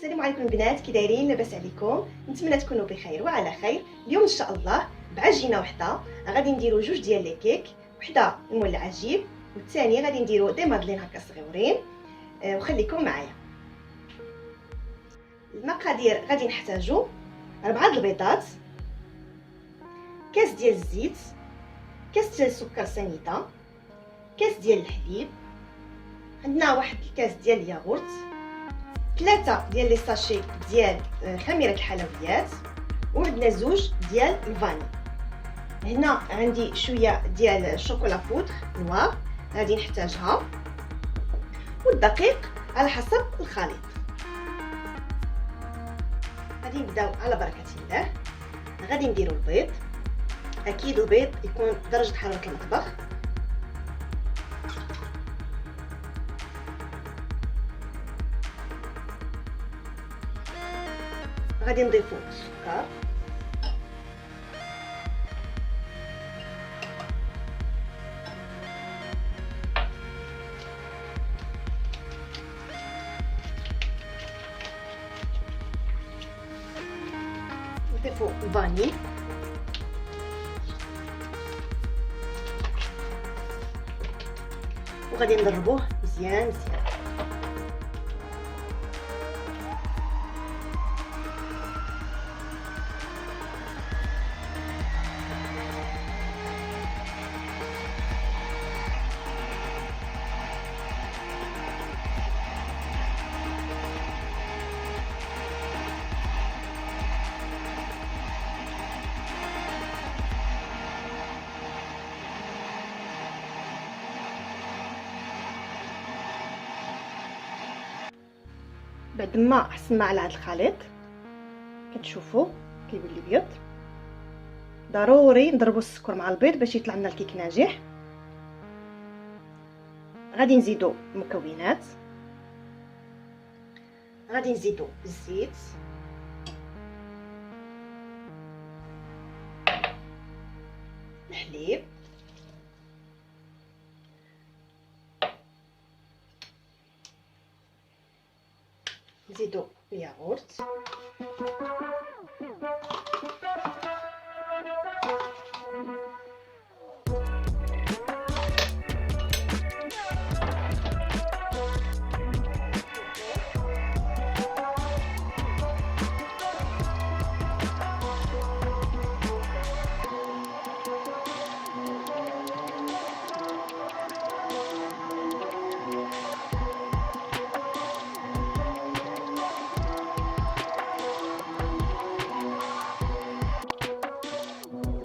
السلام عليكم البنات، كي دايرين؟ لاباس عليكم؟ نتمنى تكونوا بخير وعلى خير. اليوم ان شاء الله بعجينه وحده غادي نديروا جوج ديال لي كيك، وحده مول العجيب والثانيه غادي نديروا دي مادلين هكا صغيورين. وخليكم معايا. المقادير غادي نحتاجوا 4 البيضات، كاس ديال الزيت، كاس ديال السكر سنيده، كاس ديال الحليب، عندنا واحد الكاس ديال الياغورت، 3 ديال لي ساشي ديال خميره الحلويات، وعندنا 2 ديال الفاني. هنا عندي شويه ديال الشوكولا بودر نوار غادي نحتاجها، والدقيق على حسب الخليط. غادي نبداو على بركه الله. غادي نديروا البيض، اكيد البيض يكون درجه حراره المطبخ. غادي نضيفوا السكر، نضيفوا الفاني، وغادي نضربوه مزيان مزيان. بعد ما حصلنا على هذا الخليط كتشوفوا كيولي بيض، ضروري نضربوا السكر مع البيض باش يطلع لنا الكيك ناجح. غادي نزيدوا المكونات، غادي نزيدوا الزيت، الحليب، نزيدوا الياغورت،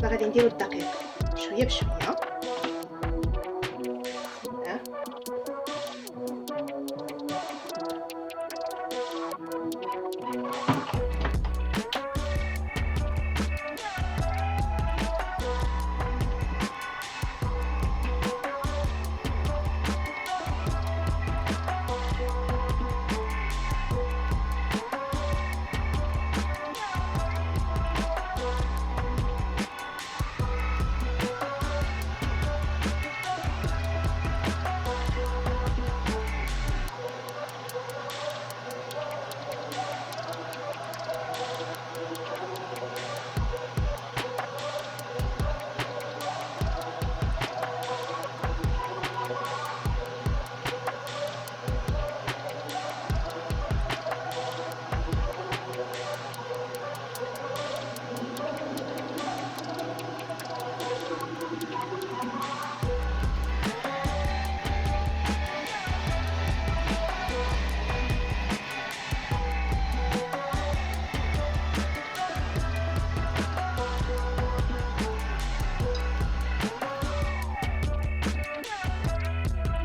غادي نديروا الدقيق شويه بشويه.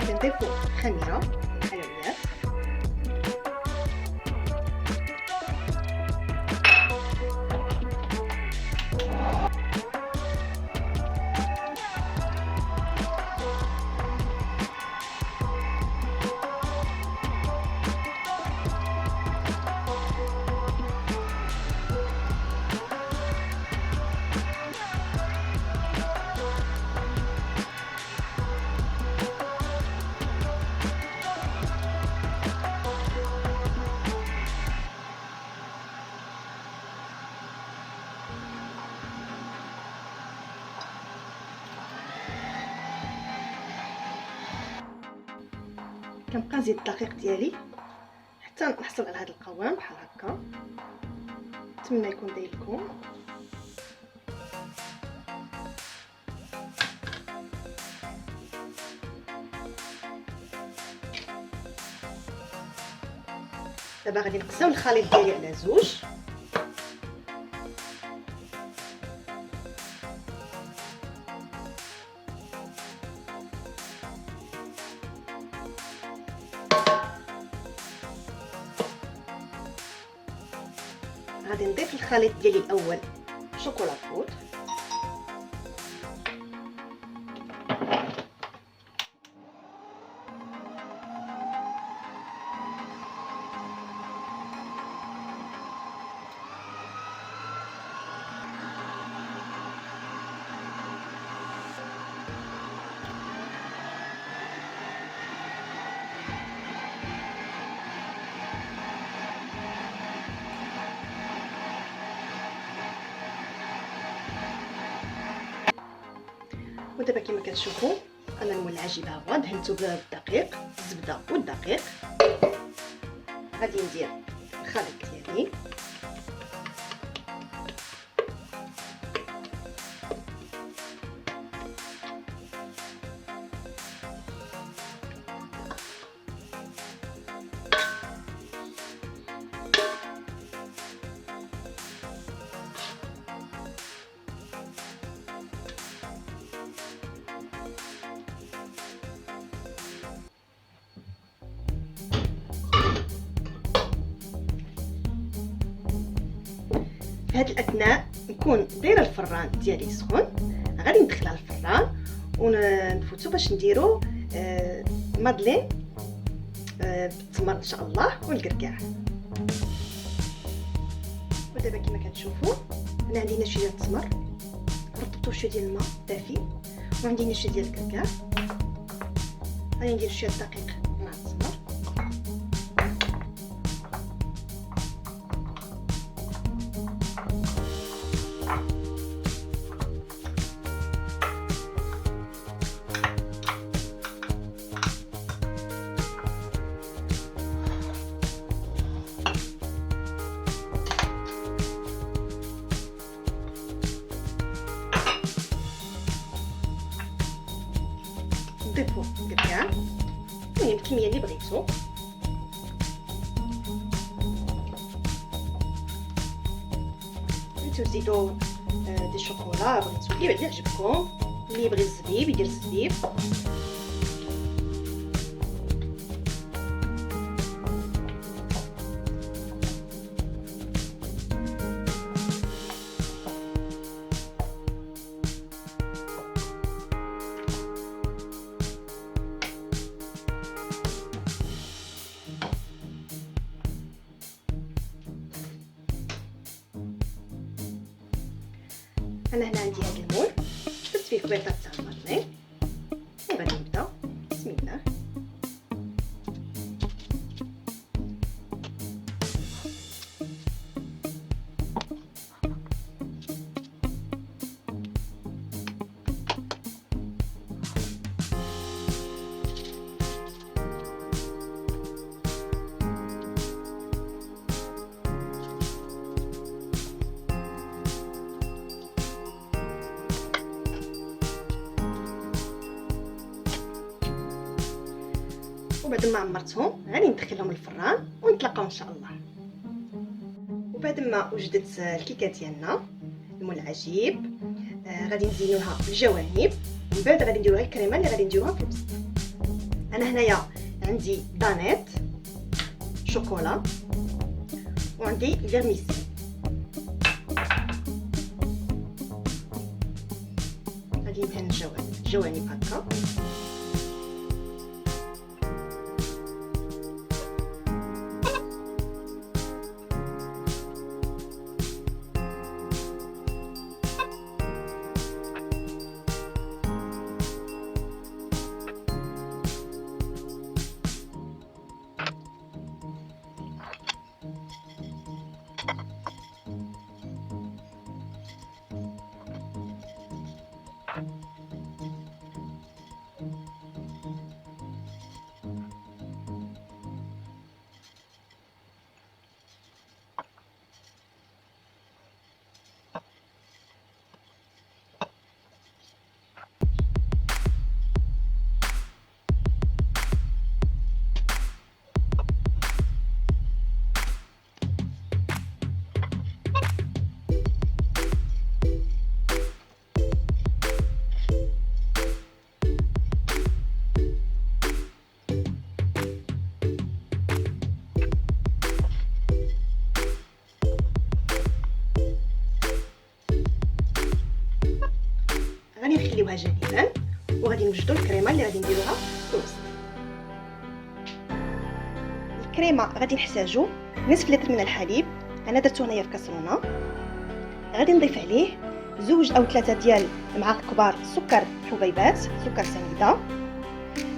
نضيفوا خميره الحلويات، كنبقى نزيد الدقيق ديالي حتى نحصل على هذا القوام بحال هكا. نتمنى يكون داير لكم. دابا غادي نقسم الخليط ديالي على زوج. غادي نضيف الخليط ديالي الاول شوكولا بودر، ودابا كما كتشوفوا انا المول العجيب ها هو دهنته بالدقيق، الزبده والدقيق. غادي ندير الخليط ديالي، في هذه الاثناء نكون دايره الفران ديالي سخون. غادي ندخلها للفران ونفوتو باش نديرو مادلين بالتمر ان شاء الله والكركاع. ودابا كما كتشوفوا انا عندي هنا شويه ديال التمر، رطبته شويه ديال الماء دافي، وعندي هنا شويه ديال الكركاع. غادي ندير شويه دقيق مع التمر، نضيفو الكركاع المهم الكميه اللي بغيتو. بغيتو تزيدو دي شوكولا، بغيتو اللي يعجبكم، اللي يبغي الزبيب يدير الزبيب. انا هنا عندي هذا المول درت فيه بيضات تاع المارلين، وغادي نبدا. بسم الله. وبعد ما عمرتهم غادي ندخلهم للفران ونتلاقاو ان شاء الله. وبعد ما وجدت الكيكه ديالنا المول العجيب غادي نزينوها بالجوانب، ومن بعد غادي نديروها الكريمه اللي غادي نديروها في الوسط. انا هنايا عندي دانيت شوكولا وعندي فيرميسي. غادي ندهن الجوانب هكا. غادي نخليوها جانبا وغادي نوجدوا الكريمه اللي غادي نديروها في الوسط. الكريمه غادي نحتاجو نصف لتر من الحليب، انا درتو هنايا في كاسرونه. غادي نضيف عليه 2 أو 3 ديال المعالق كبار سكر حبيبات، سكر سنيده.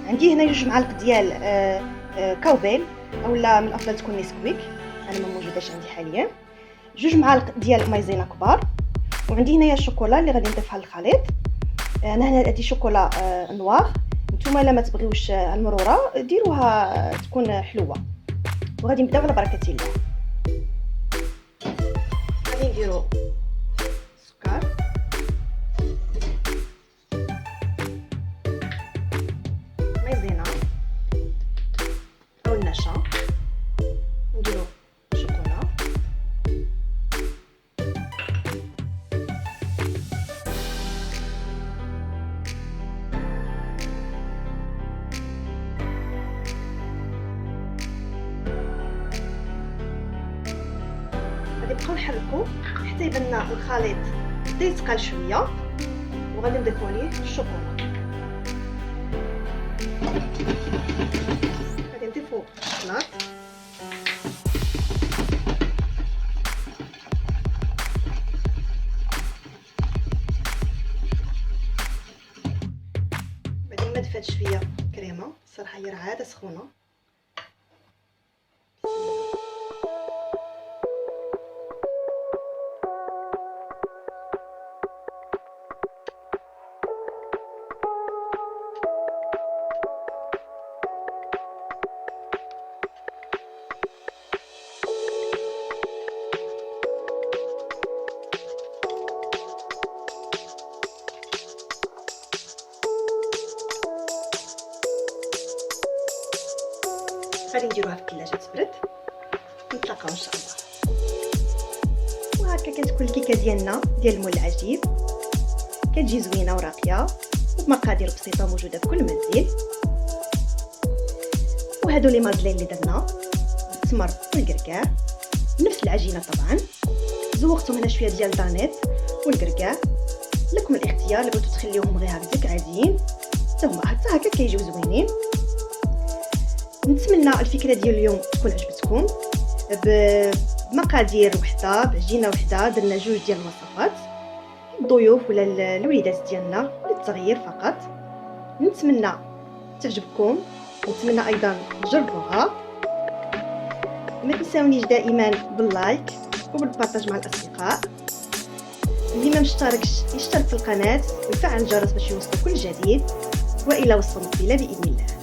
عندي هنا 2 معالق ديال كاوبيل اولا من الافضل تكون نسكويك، انا ما موجوداش عندي حاليا. 2 معالق ديال مايزينا كبار. وعندي هنايا الشوكولا اللي غادي نضيفها للخليط. انا هنا هذه شوكولا نوار، نتوما الا ما تبغيوش المروره ديروها تكون حلوه. وغادي نبداو على بركه الله. غادي نديرو السكر، مايزينا او النشا، نديرو الشوكولا، غادي نبقاو نحركو حتى يبان لنا الخليط بدا يتقال شويه، وغادي نضيفو عليه الشوكولا. غادي نضيفو الشكلاط، بعدين ما دفات شويه كريمه، صراحه هي راه عاده سخونه. غادي نديروها في الثلاجه تبرد، نتلاقاو ان شاء الله. وهكا كتكون الكيكه ديالنا ديال المول العجيب، كتجي زوينه وراقيه وبمقادير بسيطه موجوده في كل منزل. وهادو لي مادلين اللي درنا التمر والكركاع نفس العجينه طبعا. زوقتهم هنا شويه ديال دانيت والكركاع، لكم الاختيار، اللي بغيتو تخليوهم غير هكذاك عاديين حتى هما حتى هكا كيجيو زوينين. نتمنى الفكره ديال اليوم تكون عجبتكم. بمقادير وحده، بعجينه وحده، درنا 2 ديال الوصفات الضيوف ولا الوليدات ديالنا للتغيير فقط. نتمنى تعجبكم، نتمنى ايضا تجربوها. ما تنساونيش دائما باللايك وبالبارطاج مع الاصدقاء. اللي ما مشتركش يشترك في القناه ويفعل الجرس باش يوصلوا كل جديد. والى وصفه مقبله باذن الله.